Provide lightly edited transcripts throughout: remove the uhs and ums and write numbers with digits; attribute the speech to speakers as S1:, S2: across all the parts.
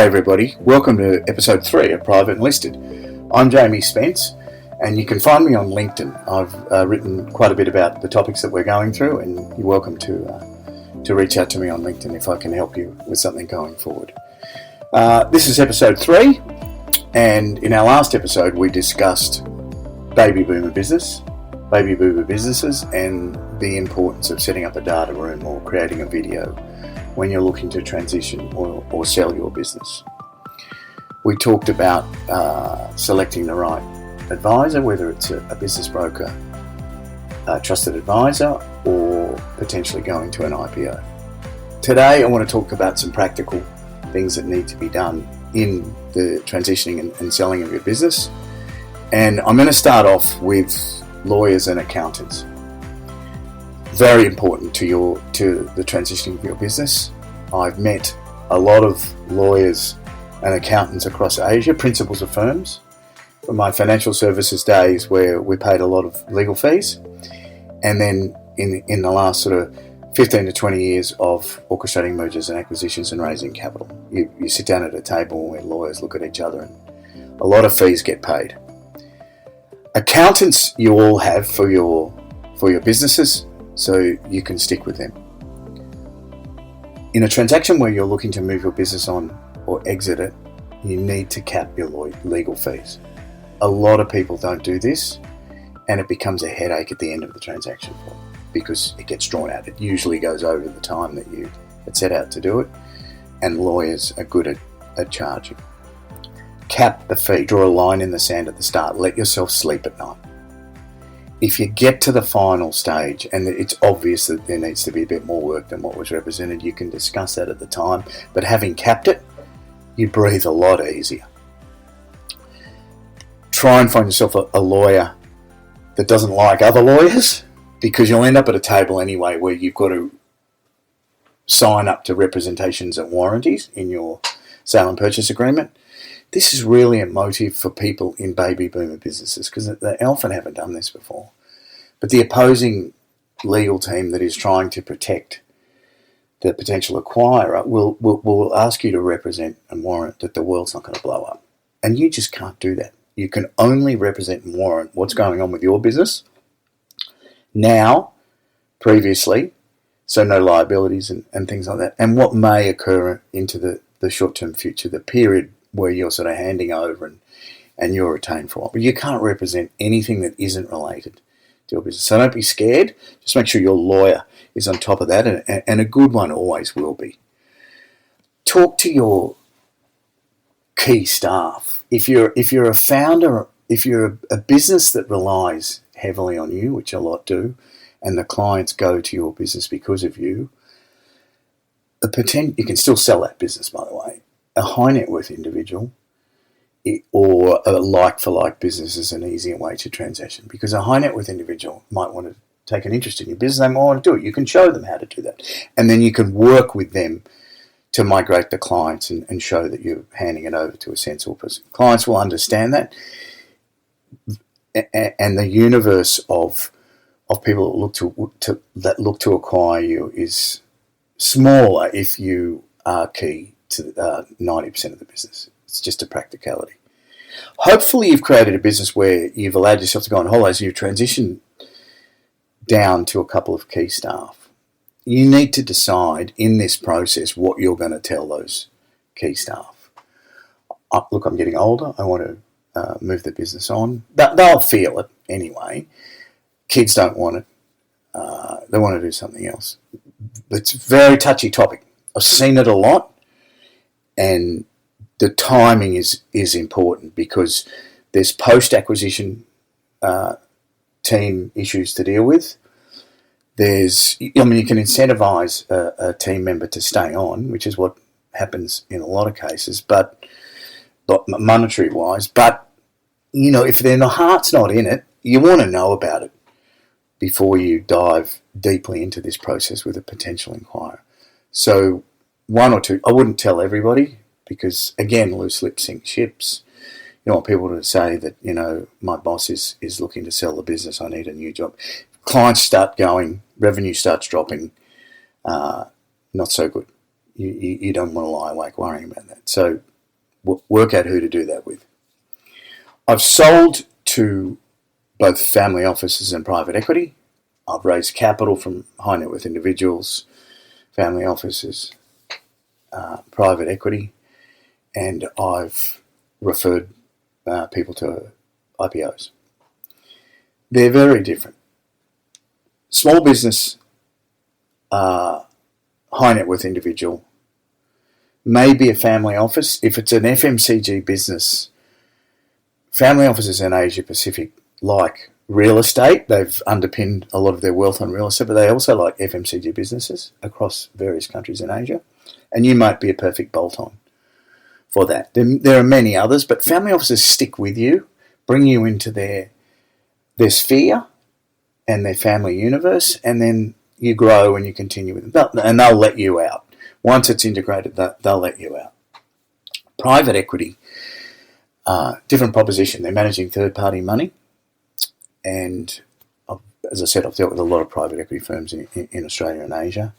S1: everybody, welcome to episode 3 of Private and Listed. I'm Jamie Spence, and you can find me on LinkedIn. I've written quite a bit about the topics that we're going through, and you're welcome to reach out to me on LinkedIn if I can help you with something going forward. This is episode 3, and in our last episode we discussed baby boomer businesses, and the importance of setting up a data room or creating a video when you're looking to transition or sell your business. We talked about selecting the right advisor, whether it's a business broker, a trusted advisor, or potentially going to an IPO. Today I want to talk about some practical things that need to be done in the transitioning and selling of your business. And I'm going to start off with lawyers and accountants. Very important to the transitioning of your business. I've met a lot of lawyers and accountants across Asia, principals of firms, from my financial services days where we paid a lot of legal fees, and then in the last sort of 15 to 20 years of orchestrating mergers and acquisitions and raising capital. You sit down at a table where lawyers look at each other and a lot of fees get paid. Accountants you all have for your businesses, so you can stick with them. In a transaction where you're looking to move your business on or exit it, you need to cap your legal fees. A lot of people don't do this, and it becomes a headache at the end of the transaction for them because it gets drawn out. It usually goes over the time that you had set out to do it, and lawyers are good at charging. Cap the fee, draw a line in the sand at the start, let yourself sleep at night. If you get to the final stage and it's obvious that there needs to be a bit more work than what was represented, you can discuss that at the time, but having capped it, you breathe a lot easier. Try and find yourself a lawyer that doesn't like other lawyers, because you'll end up at a table anyway where you've got to sign up to representations and warranties in your sale and purchase agreement. This is really a motive for people in baby boomer businesses because they often haven't done this before. But the opposing legal team that is trying to protect the potential acquirer will ask you to represent and warrant that the world's not going to blow up. And you just can't do that. You can only represent and warrant what's going on with your business now, previously, so no liabilities and things like that, and what may occur into the short-term future, the period where you're sort of handing over and you're retained for a while. But you can't represent anything that isn't related to your business. So don't be scared. Just make sure your lawyer is on top of that, and a good one always will be. Talk to your key staff. If you're a founder, if you're a business that relies heavily on you, which a lot do, and the clients go to your business because of you, you can still sell that business, by the way. A high net worth individual or a like-for-like business is an easier way to transition, because a high net worth individual might want to take an interest in your business. They might want to do it. You can show them how to do that. And then you can work with them to migrate the clients and show that you're handing it over to a sensible person. Clients will understand that. And the universe of people that look to acquire you is smaller if you are key to 90% of the business. It's just a practicality. Hopefully you've created a business where you've allowed yourself to go on holidays and you've transitioned down to a couple of key staff. You need to decide in this process what you're going to tell those key staff. Look, I'm getting older. I want to move the business on. They'll feel it anyway. Kids don't want it. They want to do something else. It's a very touchy topic. I've seen it a lot. And the timing is important, because there's post-acquisition team issues to deal with. You can incentivize a team member to stay on, which is what happens in a lot of cases, but monetary-wise. But, if their heart's not in it, you want to know about it before you dive deeply into this process with a potential inquirer. So, one or two, I wouldn't tell everybody, because again, loose lips sink ships. You don't want people to say that, my boss is looking to sell the business, I need a new job. Clients start going, revenue starts dropping, not so good. You don't want to lie awake worrying about that. So work out who to do that with. I've sold to both family offices and private equity. I've raised capital from high net worth individuals, family offices, private equity, and I've referred people to IPOs. They're very different. Small business, high net worth individual, maybe a family office. If it's an FMCG business, family offices in Asia Pacific like real estate. They've underpinned a lot of their wealth on real estate, but they also like FMCG businesses across various countries in Asia. And you might be a perfect bolt-on for that. There are many others, but family offices stick with you, bring you into their sphere and their family universe, and then you grow and you continue with them. And they'll let you out. Once it's integrated, they'll let you out. Private equity, different proposition. They're managing third-party money. And as I said, I've dealt with a lot of private equity firms in Australia and Asia.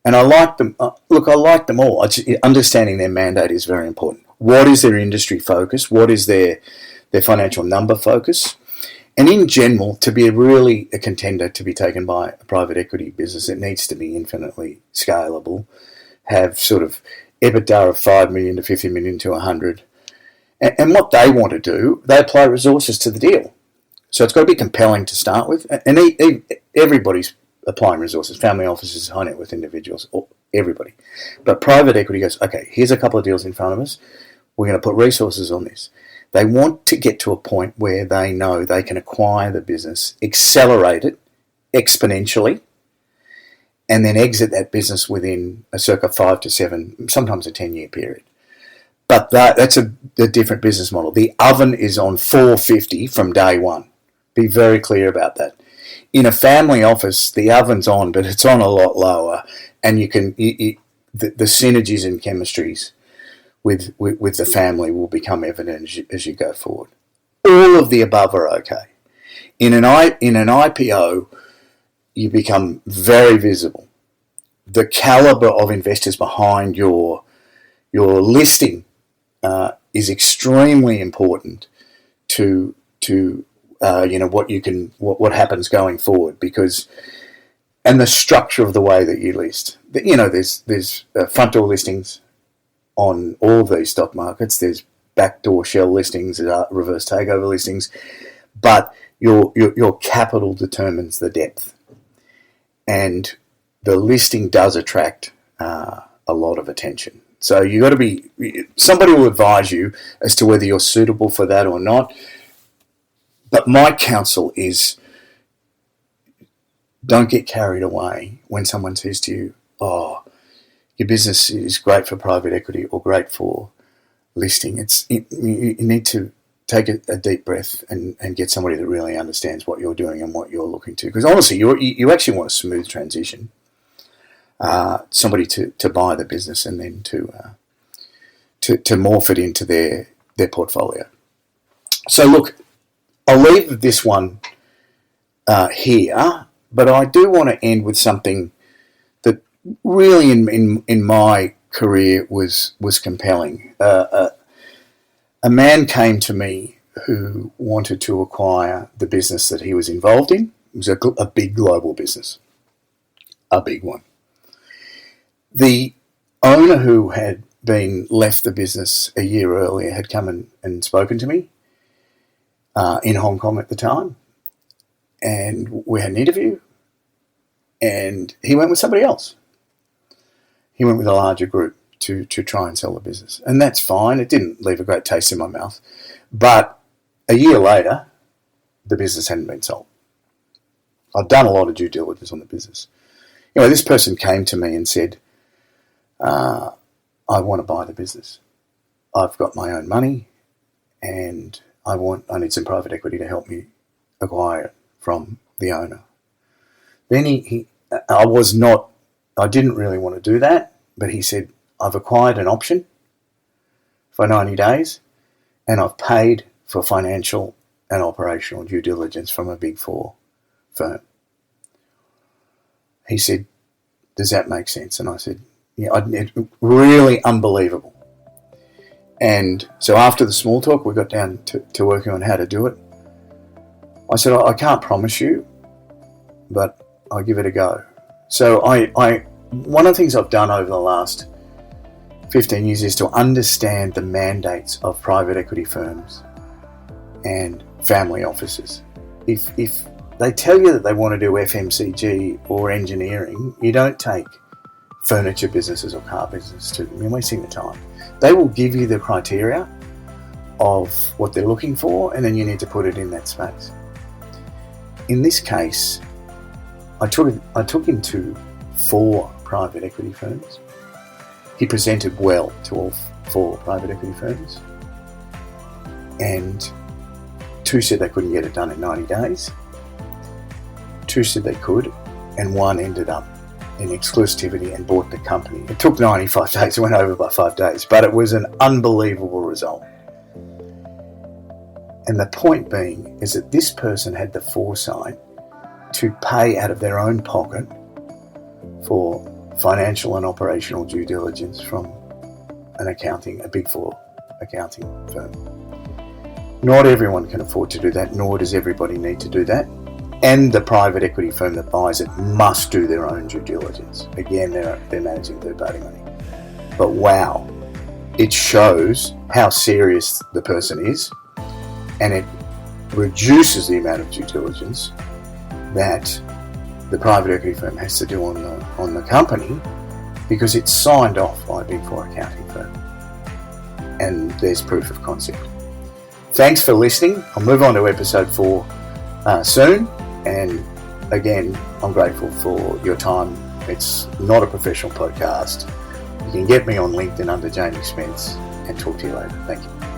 S1: And I like them. Look, I like them all. Understanding their mandate is very important. What is their industry focus? What is their financial number focus? And in general, to be really a contender to be taken by a private equity business, it needs to be infinitely scalable, have sort of EBITDA of 5 million to 50 million to 100. And what they want to do, they apply resources to the deal. So it's got to be compelling to start with. And everybody's applying resources, family offices, high net worth individuals, everybody. But private equity goes, okay, here's a couple of deals in front of us. We're going to put resources on this. They want to get to a point where they know they can acquire the business, accelerate it exponentially, and then exit that business within a circa 5 to 7, sometimes a 10-year period. But that's a different business model. The oven is on 450 from day one. Be very clear about that. In a family office, the oven's on, but it's on a lot lower, and the synergies and chemistries with the family will become evident as you go forward. All of the above are okay. In an IPO, you become very visible. The caliber of investors behind your listing is extremely important to what happens going forward, and the structure of the way that you list. There's front door listings on all of these stock markets. There's backdoor shell listings, reverse takeover listings, but your capital determines the depth, and the listing does attract a lot of attention. So you got to be, somebody will advise you as to whether you're suitable for that or not. But my counsel is, don't get carried away when someone says to you, oh, your business is great for private equity or great for listing. You need to take a deep breath and get somebody that really understands what you're doing and what you're looking to. Because honestly, you actually want a smooth transition. Somebody to buy the business and then to morph it into their portfolio. So look, I'll leave this one here, but I do want to end with something that really in my career was compelling. A man came to me who wanted to acquire the business that he was involved in. It was a big global business, a big one. The owner, who had left the business a year earlier, had come and spoken to me in Hong Kong at the time, and we had an interview, and he went with somebody else. He went with a larger group to try and sell the business, and that's fine. It didn't leave a great taste in my mouth, but a year later, the business hadn't been sold. I'd done a lot of due diligence on the business. Anyway, this person came to me and said, I want to buy the business. I've got my own money, and I need some private equity to help me acquire it from the owner. Then I didn't really want to do that, but he said, I've acquired an option for 90 days, and I've paid for financial and operational due diligence from a Big Four firm. He said, does that make sense? And I said, yeah, really unbelievable. And so after the small talk, we got down to working on how to do it. I said, I can't promise you, but I'll give it a go. So one of the things I've done over the last 15 years is to understand the mandates of private equity firms and family offices. If they tell you that they want to do FMCG or engineering, you don't take furniture businesses or car businesses to them. You're wasting the time. They will give you the criteria of what they're looking for, and then you need to put it in that space. In this case, I took him to 4 private equity firms. He presented well to all 4 private equity firms, and 2 said they couldn't get it done in 90 days. 2 said they could, and 1 ended up in exclusivity and bought the company. It took 95 days, it went over by 5 days, but it was an unbelievable result. And the point being is that this person had the foresight to pay out of their own pocket for financial and operational due diligence from a Big 4 accounting firm. Not everyone can afford to do that, nor does everybody need to do that. And the private equity firm that buys it must do their own due diligence. Again, they're managing third-party money. But wow, it shows how serious the person is, and it reduces the amount of due diligence that the private equity firm has to do on the company, because it's signed off by a Big 4 accounting firm. And there's proof of concept. Thanks for listening. I'll move on to episode 4 soon. And again, I'm grateful for your time. It's not a professional podcast. You can get me on LinkedIn under Jamie Spence, and talk to you later. Thank you.